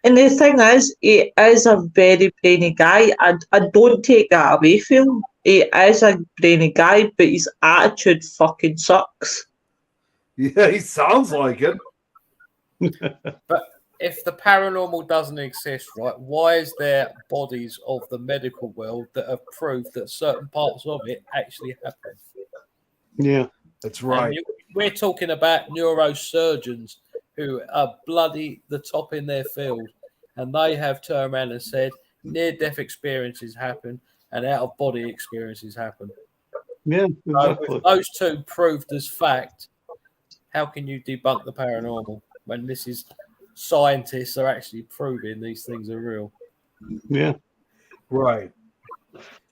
And the thing is, he is a very brainy guy. I don't take that away from him. He is a brainy guy, but his attitude fucking sucks. Yeah, he sounds like it. but if the paranormal doesn't exist, right, why is there bodies of the medical world that have proved that certain parts of it actually happen? Yeah, that's right. We're talking about neurosurgeons who are bloody the top in their field, and they have turned around and said near-death experiences happen and out-of-body experiences happen. Yeah, So exactly. with those two proved as fact, how can you debunk the paranormal when this is scientists are actually proving these things are real? Yeah, right.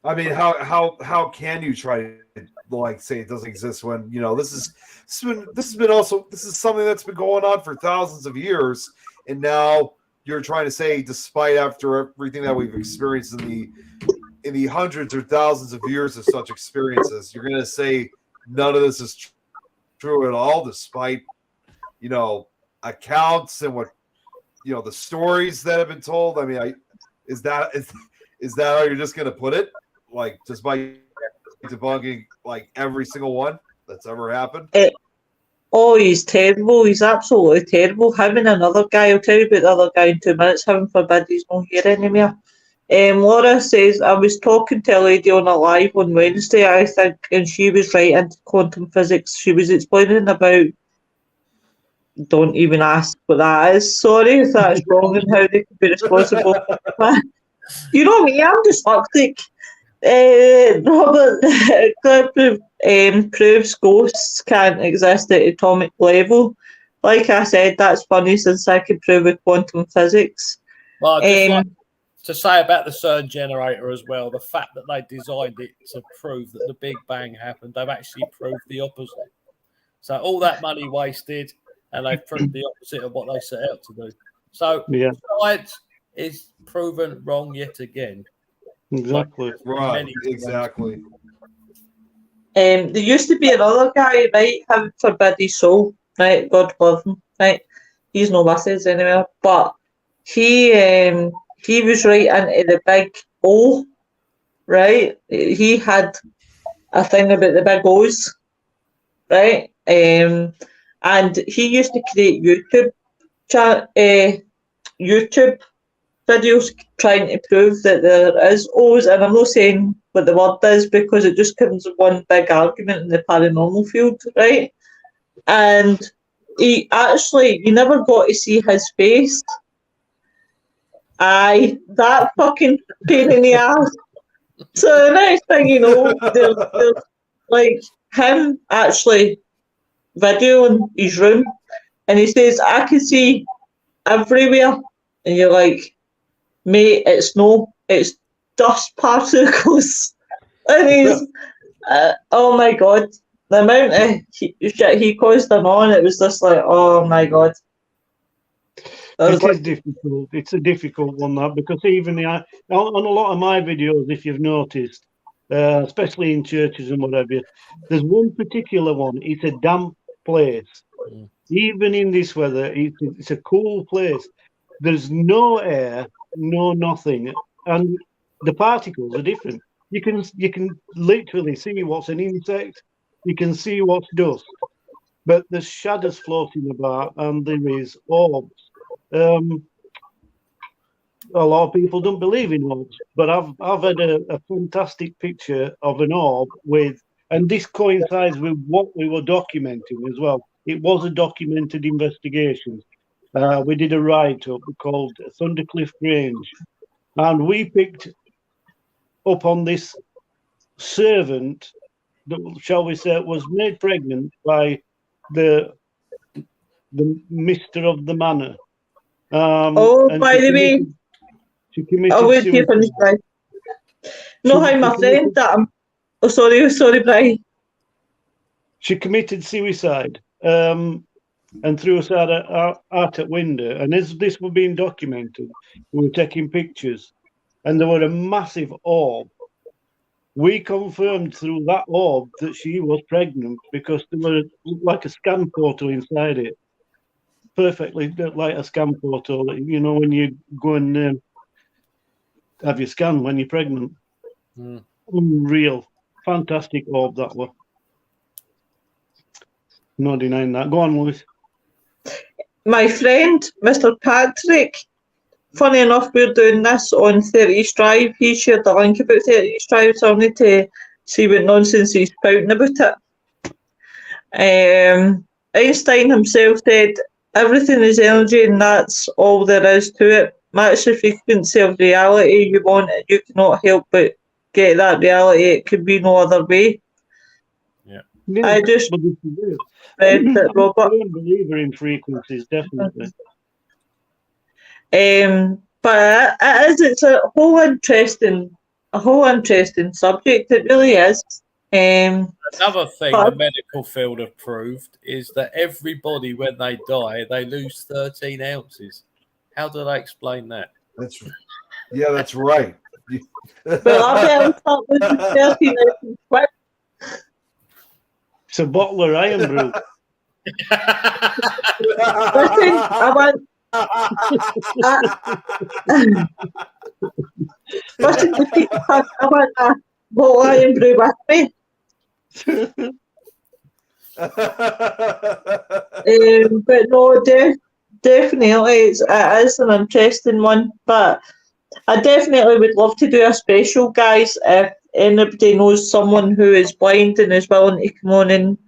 I mean, how can you try to like say it doesn't exist when this is something that's been going on for thousands of years, and now you're trying to say, despite after everything that we've experienced in the hundreds or thousands of years of such experiences, you're going to say none of this is true at all, despite accounts and what the stories that have been told. I mean, is that how you're just going to put it? Like, just by debunking like every single one that's ever happened? Oh, he's terrible. He's absolutely terrible. Him and another guy, I'll tell you about the other guy in 2 minutes. Heaven forbid he's not here anymore. Laura says, I was talking to a lady on a live on Wednesday, I think, and she was right into quantum physics. She was explaining about, don't even ask what that is. Sorry if that's wrong and how they could be responsible. You know me, I'm dyslexic. Robert proves ghosts can't exist at atomic level. Like I said, that's funny since I can prove with quantum physics. Well, just like to say about the CERN generator as well, the fact that they designed it to prove that the Big Bang happened, they've actually proved the opposite. So all that money wasted, and they've proved the opposite of what they set out to do. So science is proven wrong yet again. Exactly. Right. Exactly. There used to be another guy, right? Heaven forbid his soul, right? God love him, right? He's no with us anymore, but he was right into the big O, right? He had a thing about the big O's, right? And he used to create YouTube videos trying to prove that there is O's, and I'm not saying what the word is because it just comes one big argument in the paranormal field, right? And you never got to see his face. Aye, that fucking pain in the ass. So the next thing you know, there's like him actually videoing his room, and he says, I can see everywhere, and you're like, mate, it's dust particles. And he's, oh my god, the amount of shit he caused them on, it was just like, oh my god. was It is difficult. It's a difficult one, that, because even on a lot of my videos, if you've noticed, especially in churches and whatever, there's one particular one. It's a damp place. Even in this weather, it's a cool place. There's no air, no nothing, and the particles are different. You can literally see what's an insect. You can see what's dust, but there's shadows floating about, and there is orbs. A lot of people don't believe in orbs, but I've had a fantastic picture of an orb with, and this coincides with what we were documenting as well. It was a documented investigation. We did a write-up called Thundercliff Grange, and we picked up on this servant that, shall we say, was made pregnant by the Mister of the Manor. By the way, she committed I'll wait here for this guy. No, hi, my friend. Oh, sorry, Brian. She committed suicide and threw us out a window. And as this was being documented, we were taking pictures, and there were a massive orb. We confirmed through that orb that she was pregnant because there was like a scan photo inside it. Perfectly like a scan photo, you know, when you go and have your scan when you're pregnant. Unreal. Fantastic orb that was. No denying that. Go on, Louis. My friend, Mr. Patrick, funny enough, we're doing this on 30 East Drive. He shared the link about 30 East Drive, so I need to see what nonsense he's spouting about it. Einstein himself said, everything is energy and that's all there is to it. Match the frequency of reality you want, and you cannot help but get that reality. It could be no other way. Yeah. I just read that, Robert. I'm a believer in frequencies, definitely. But it's a whole interesting subject. It really is. Another thing the medical field have proved is that everybody, when they die, they lose 13 ounces. How do they explain that? That's right. Well, I bet I'll start losing 13 ounces quick. It's a bottle of Iron Brew. Listen, I want a bottle of Iron Brew with me. But no, definitely it is an interesting one. But I definitely would love to do a special, guys, if anybody knows someone who is blind and is willing to come on and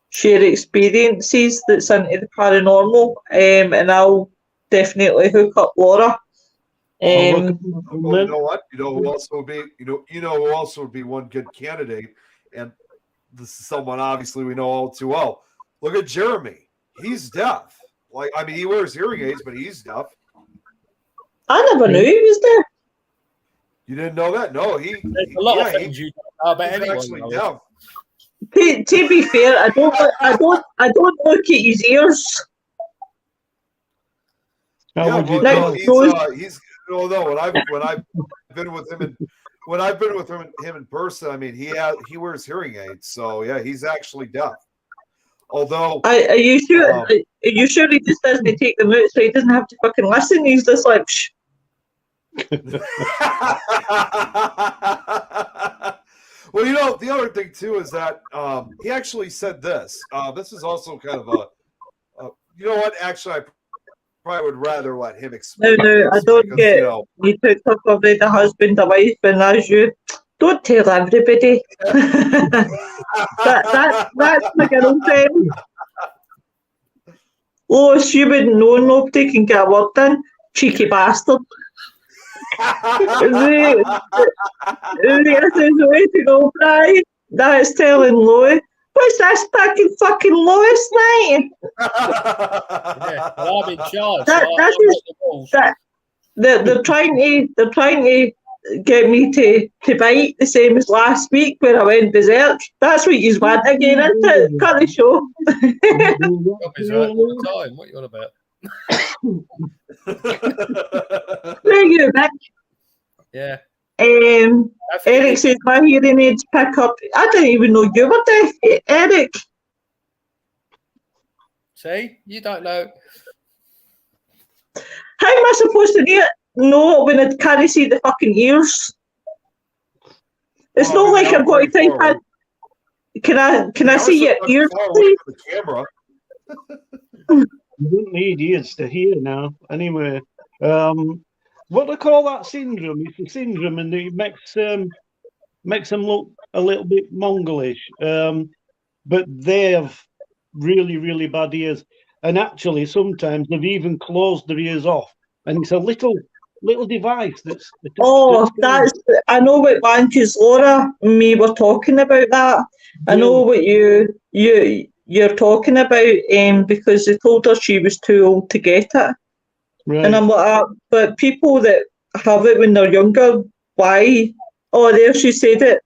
share experiences that's into the paranormal, and I'll definitely hook up Laura. You know what? You know who else would be? You know who else would be one good candidate? And this is someone obviously we know all too well. Look at Jeremy. He's deaf. Like, I mean, he wears hearing aids, but he's deaf. I never knew he was there. You didn't know that? No, There's a lot of things you know about anyone. Actually deaf. To be fair, I don't look at his ears. Yeah, well, he's when I've been with him in person, I mean, he wears hearing aids, so yeah, he's actually deaf. Although, are you sure? Are you sure he just doesn't take them out so he doesn't have to fucking listen? He's just like, shh. Well, you know, the other thing too is that he actually said this. This is also kind of you know what? Actually, I probably would rather let him explain. No, I don't get. You took up already the husband, the wife, and as you. Don't tell everybody. That's my girlfriend. Lois, you wouldn't know, nobody can get a word in. Cheeky bastard. This is the way to go, Brian. That's telling Lois. What's that fucking Lois night? Yeah, well, I'm in charge. They're trying to get me to bite the same as last week where I went berserk. That's what you want again, isn't it? Cut the show. Job is right all the time. What are you on about? Where are you, Mick? Yeah. Eric says my hearing aids pick up. I didn't even know you were deaf, Eric. See, you don't know. How am I supposed to know when I can't see the fucking ears? It's not like I'm going to type in. Can I see your ears, please? The camera. You don't need ears to hear now. Anyway, what they call that syndrome? It's a syndrome, and it makes them look a little bit Mongolish. But they have really, really bad ears, and actually sometimes they've even closed their ears off, and it's a little device that's. I know what one, because Laura and me were talking about that. I know what you're talking about, because they told her she was too old to get it. Right. And I'm like, but people that have it when they're younger, why? Oh, there she said it.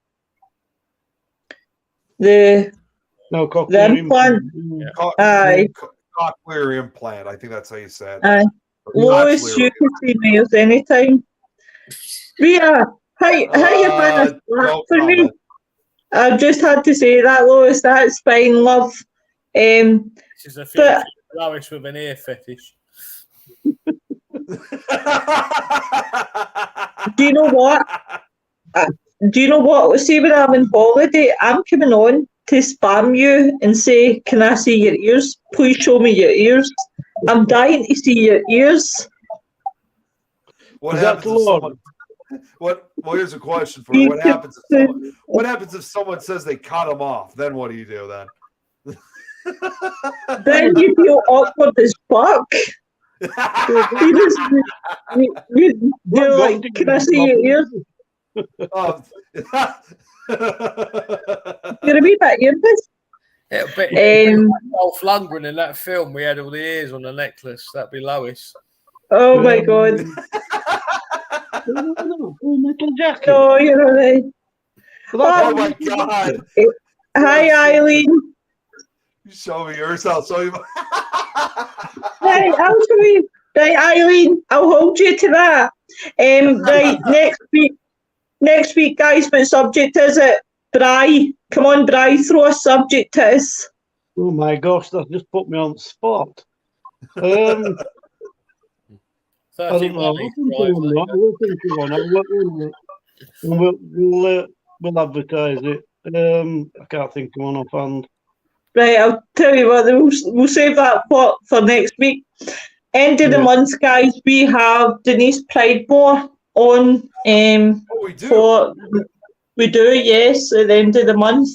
The implant. Aye. Cochlear implant. I think that's how you said it. Aye. Lois, you can see meals anytime. Rita, how you find that for me? I just had to say that, Lois. That's fine, love. This is a fetish. Lois with an ear fetish. Do you know what? See, when I'm on holiday, I'm coming on to spam you and say, "Can I see your ears? Please show me your ears. I'm dying to see your ears." What happens if someone? Well, here's a question for you. What happens if someone says they cut them off? Then what do you do then? Then you feel awkward as fuck. You're like, "Can I see your ears?" You're a wee bit nervous. It'll be Dolph Lundgren in that film. We had all the ears on the necklace. That'd be Lois. Oh my god. No, you're all right. Oh my god. Hi, Eileen. Show me yours. I'll show you. Right, I'll show you. Right, Eileen, I'll hold you to that. Right, next week, guys, what subject is it? Bri. Come on, Bri, throw a subject to us. Oh my gosh, that just put me on the spot. I don't know. We'll advertise it. I can't think of one offhand. Right, I'll tell you what, we'll save that for next week. End of the month, guys, we have Denise Pridemore on. We do. We do, yes, at the end of the month.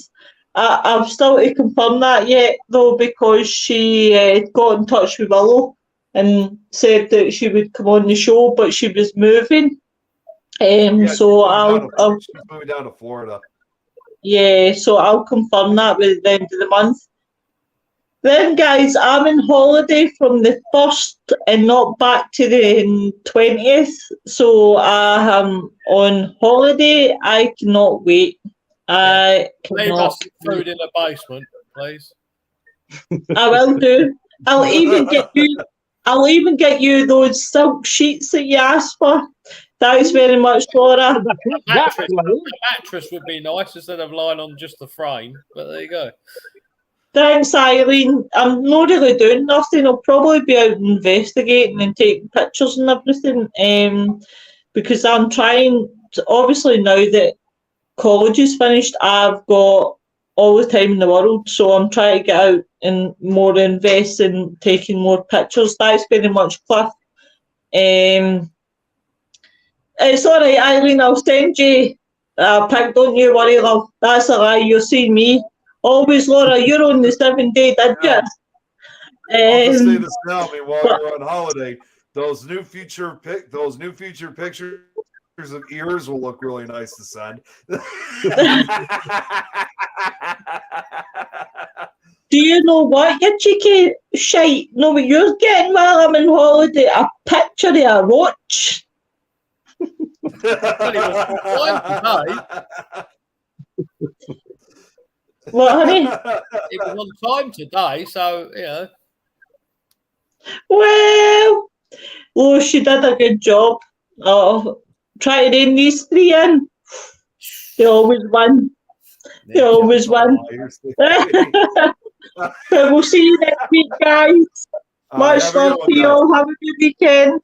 I've still to confirm that yet, though, because she got in touch with Willow and said that she would come on the show, but she was moving. So she's moving down to Florida. Yeah, so I'll confirm that with the end of the month. Then, guys, I'm on holiday from the 1st and not back to the 20th. So I am on holiday. I cannot wait. I Leave us food in the basement, please. I will do. I'll even get you those silk sheets that you asked for. Thanks very much, Laura. The mattress would be nice instead of lying on just the frame, but there you go. Thanks, Eileen. I'm not really doing nothing. I'll probably be out investigating and taking pictures and everything, because I'm trying to, obviously now that college is finished, I've got all the time in the world, so I'm trying to get out and more invest in taking more pictures. Thanks very much, Cliff. It's all right, Eileen, I'll send you a pic, don't you worry, love. That's a lie, you'll see me. Always, Laura, you're on the 7 day, did you? I'll just say this now, while you're on holiday, those new future pictures of ears will look really nice to send. Do you know what, you cheeky shite? Know what you're getting while I'm on holiday? A picture of a watch. What, honey? It was on time today, so, you know. Well, oh, she did a good job. Oh, try to rein these three in. They always win. They always win. But we'll see you next week, guys. Much have a love good one, to you guys. all. Have a good weekend.